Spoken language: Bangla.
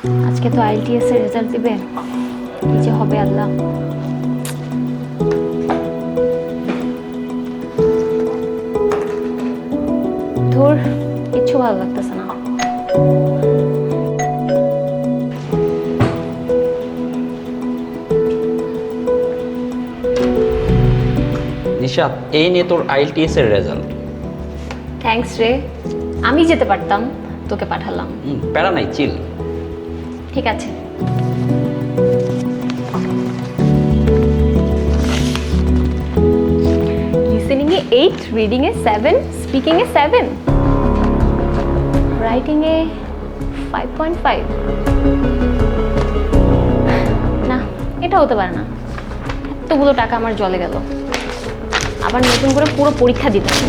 আজকে তো আইএলটিএস এর রেজাল্ট দিবে, কি যে হবে আল্লাহ। ধুর, কিচ্ছু ভালো লাগতেছে না। নিশাত, এই নিয়ে তোর আইএলটিএস এর রেজাল্ট। থ্যাঙ্কস রে, আমি যেতে পারতাম, তোকে পাঠালাম। প্যারা নাই, চিল। ঠিক আছে। Listening A 8, reading a 7, speaking A 7, writing এ 5.5। না, এটা হতে পারে না। এতগুলো টাকা আমার জলে গেল, আবার নতুন করে পুরো পরীক্ষা দিতে হবে।